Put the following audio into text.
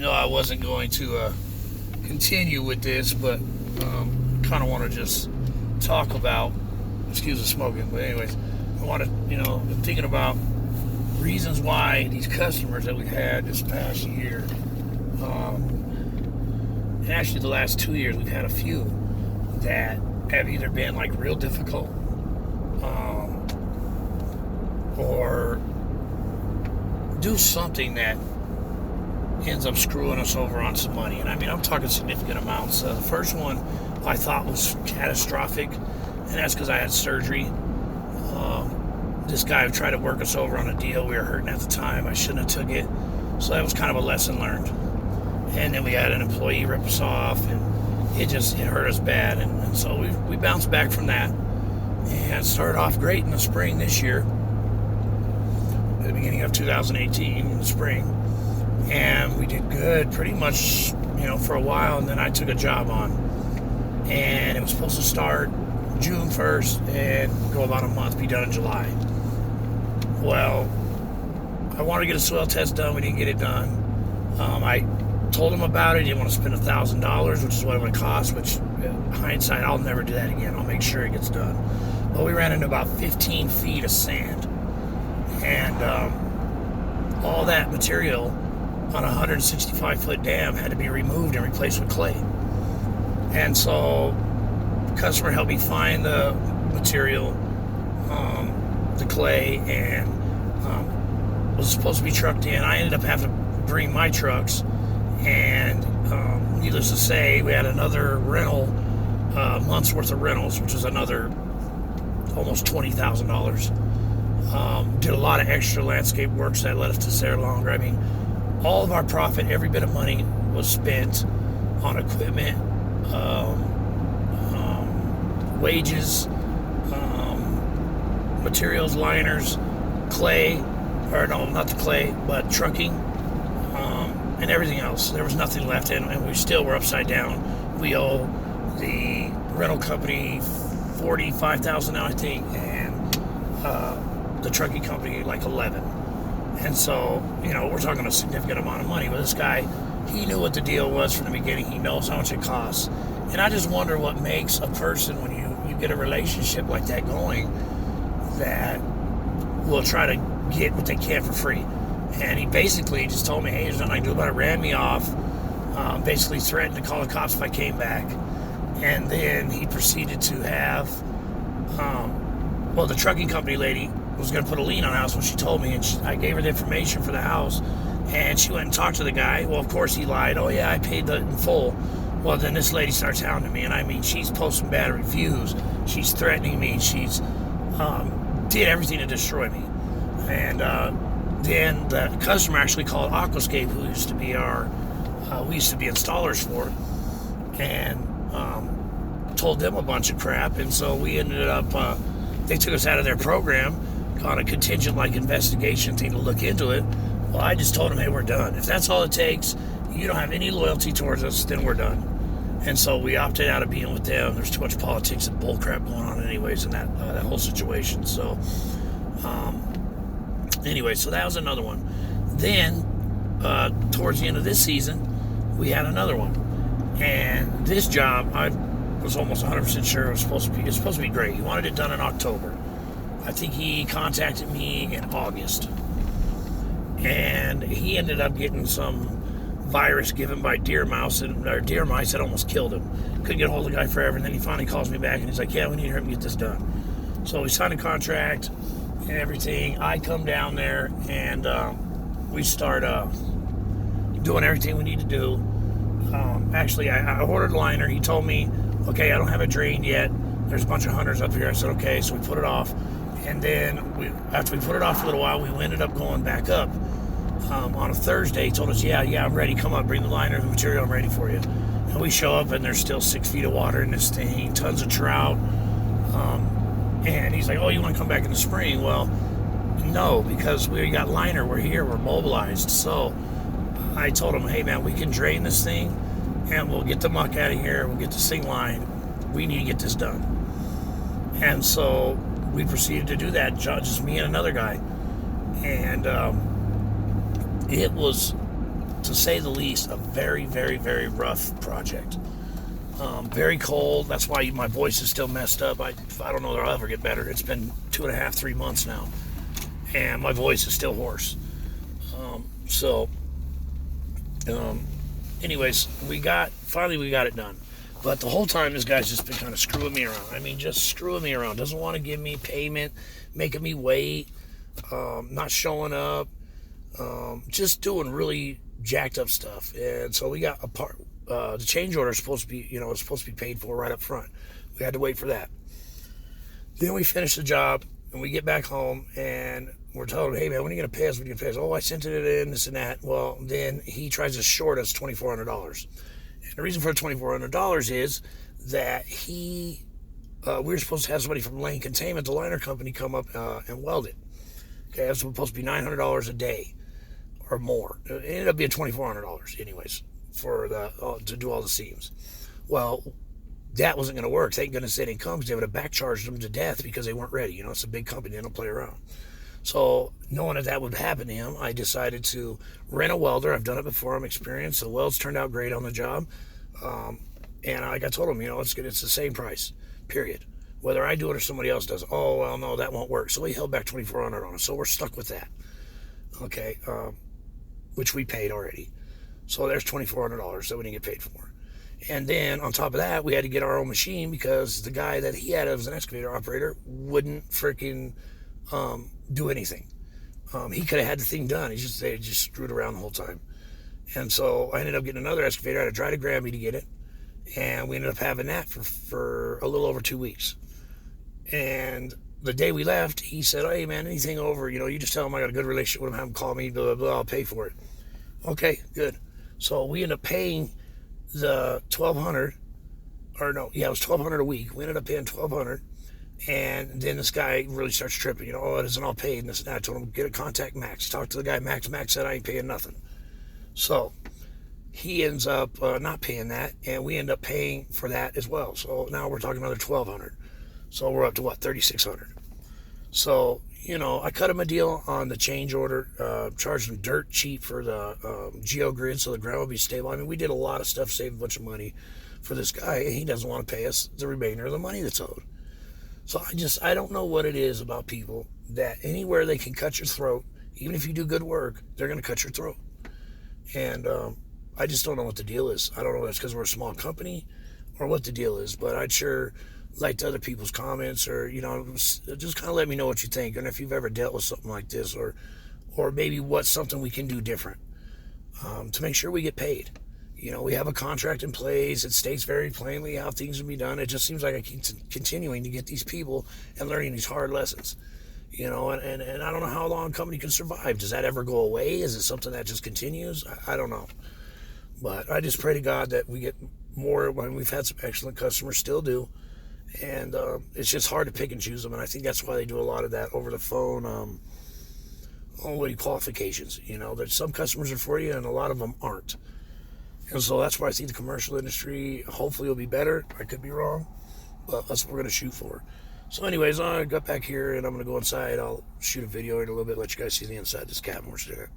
I wasn't going to continue with this, but kind of want to just talk about, excuse the smoking, but anyways, I want to, been thinking about reasons why these customers that we've had this past year, and actually the last 2 years, we've had a few that have either been like real difficult, or do something that ends up screwing us over on some money. And I mean, I'm talking significant amounts. The first one I thought was catastrophic, and that's because I had surgery. This guy tried to work us over on a deal. We were hurting at the time. I shouldn't have took it. So that was kind of a lesson learned. And then we had an employee rip us off, and it hurt us bad. And so we bounced back from that and started off great in the spring this year, at the beginning of 2018 in the spring. And we did good pretty much, for a while. And then I took a job on, and it was supposed to start June 1st and go about a month, be done in July. Well, I wanted to get a soil test done. We didn't get it done. I told him about it. He didn't want to spend $1,000, which is what it would cost, which, in hindsight, I'll never do that again. I'll make sure it gets done. But we ran into about 15 feet of sand. And all that material on a 165-foot dam had to be removed and replaced with clay. And so the customer helped me find the material, the clay, and was supposed to be trucked in. I ended up having to bring my trucks, and needless to say, we had another rental, month's worth of rentals, which was another almost $20,000. Did a lot of extra landscape work, so that let us to stay longer. I mean, all of our profit, every bit of money was spent on equipment, wages, materials, liners, clay, or no, not the clay, but trucking, and everything else. There was nothing left, and we still were upside down. We owe the rental company $45,000 now, I think, and the trucking company like 11. And so, we're talking a significant amount of money. But this guy, he knew what the deal was from the beginning. He knows how much it costs. And I just wonder what makes a person, when you get a relationship like that going, that will try to get what they can for free. And he basically just told me, hey, there's nothing I can do about it. Ran me off. Basically threatened to call the cops if I came back. And then he proceeded to have, the trucking company lady was going to put a lien on the house when she told me, and I gave her the information for the house, and she went and talked to the guy. Well, of course he lied. Oh yeah, I paid that in full. Well, then this lady starts hounding me, and I mean, she's posting bad reviews, she's threatening me, she's did everything to destroy me. And then the customer actually called Aquascape, who used to be we used to be installers for, and told them a bunch of crap. And so we ended up, they took us out of their program on a contingent like investigation thing to look into it. Well, I just told them, hey, we're done. If that's all it takes, you don't have any loyalty towards us, then we're done. And so we opted out of being with them. There's too much politics and bullcrap going on anyways in that whole situation. So anyway, so that was another one. Then towards the end of this season, we had another one. And this job, I was almost 100% sure it was supposed to be great. He wanted it done in October. I think he contacted me in August. And he ended up getting some virus given by deer mice that almost killed him. Couldn't get a hold of the guy forever, and then he finally calls me back and he's like, yeah, we need to hurry and get this done. So we signed a contract and everything. I come down there, and we start doing everything we need to do. Actually, I ordered a liner. He told me, okay, I don't have it drained yet. There's a bunch of hunters up here. I said, okay, so we put it off. And then after we put it off for a little while, we ended up going back up. On a Thursday, he told us, yeah, I'm ready. Come up, bring the liner, the material, I'm ready for you. And we show up, and there's still 6 feet of water in this thing, tons of trout. And he's like, oh, you want to come back in the spring? Well, no, because we got liner. We're here. We're mobilized. So I told him, hey, man, we can drain this thing, and we'll get the muck out of here. We'll get this thing lined. We need to get this done. And so we proceeded to do that, just me and another guy. And it was to say the least, a very, very, very rough project. Very cold. That's why my voice is still messed up. I don't know that I'll ever get better. It's been 2.5, 3 months now, and my voice is still hoarse. So, anyways, finally we got it done. But the whole time, this guy's just been kind of screwing me around. I mean, just screwing me around. Doesn't want to give me payment, making me wait, not showing up, just doing really jacked up stuff. And so we got a part. The change order is supposed to be, it's supposed to be paid for right up front. We had to wait for that. Then we finish the job, and we get back home, and we're told, hey, man, when are you going to pay us? When are you going to pay us? Oh, I sent it in, this and that. Well, then he tries to short us $2,400. And the reason for the $2,400 is that we were supposed to have somebody from Lane Containment, the liner company, come up and weld it. Okay, it was supposed to be $900 a day or more. It ended up being $2,400 anyways for to do all the seams. Well, that wasn't going to work. Thank goodness they didn't come, because they would have back charged them to death because they weren't ready. It's a big company. They don't play around. So knowing that would happen to him, I decided to rent a welder. I've done it before. I'm experienced. The welds turned out great on the job. And like I told him, it's good. It's the same price, period. Whether I do it or somebody else does. Oh, well, no, that won't work. So he held back $2,400 on us. So we're stuck with that. Okay. Which we paid already. So there's $2,400 that we didn't get paid for. And then on top of that, we had to get our own machine because the guy that he had as an excavator operator wouldn't freaking do anything. He could have had the thing done. They just screwed around the whole time. And so I ended up getting another excavator. I had to drive to Granby to get it. And we ended up having that for a little over 2 weeks. And the day we left, he said, hey, man, anything over, you just tell him I got a good relationship with him, have him call me, blah, blah, blah, I'll pay for it. Okay, good. So we ended up paying the $1,200, or no, yeah, it was $1,200 a week. We ended up paying $1,200. And then this guy really starts tripping, oh, it isn't all paid, and this and that. I told him, get a contact Max. Talk to the guy, Max. Max said, I ain't paying nothing. So he ends up not paying that, and we end up paying for that as well. So now we're talking another $1,200. So we're up to what, $3,600. So, I cut him a deal on the change order, charged him dirt cheap for the geogrid so the ground would be stable. I mean, we did a lot of stuff, saved a bunch of money for this guy, and he doesn't want to pay us the remainder of the money that's owed. So I don't know what it is about people that anywhere they can cut your throat, even if you do good work, they're going to cut your throat. And I just don't know what the deal is. I don't know if it's because we're a small company or what the deal is, but I'd sure like to other people's comments, or, just kind of let me know what you think, and if you've ever dealt with something like this, or maybe what's something we can do different to make sure we get paid. We have a contract in place. It states very plainly how things will be done. It just seems like I keep continuing to get these people and learning these hard lessons, and I don't know how long a company can survive. Does that ever go away? Is it something that just continues? I don't know. But I just pray to God that we get more. When we've had some excellent customers, still do. And it's just hard to pick and choose them. And I think that's why they do a lot of that over the phone. Qualifications. That some customers are for you and a lot of them aren't. And so that's why I think the commercial industry hopefully will be better. I could be wrong, but that's what we're going to shoot for. So anyways, I got back here and I'm going to go inside. I'll shoot a video in a little bit, let you guys see the inside of this cabin we're sitting at.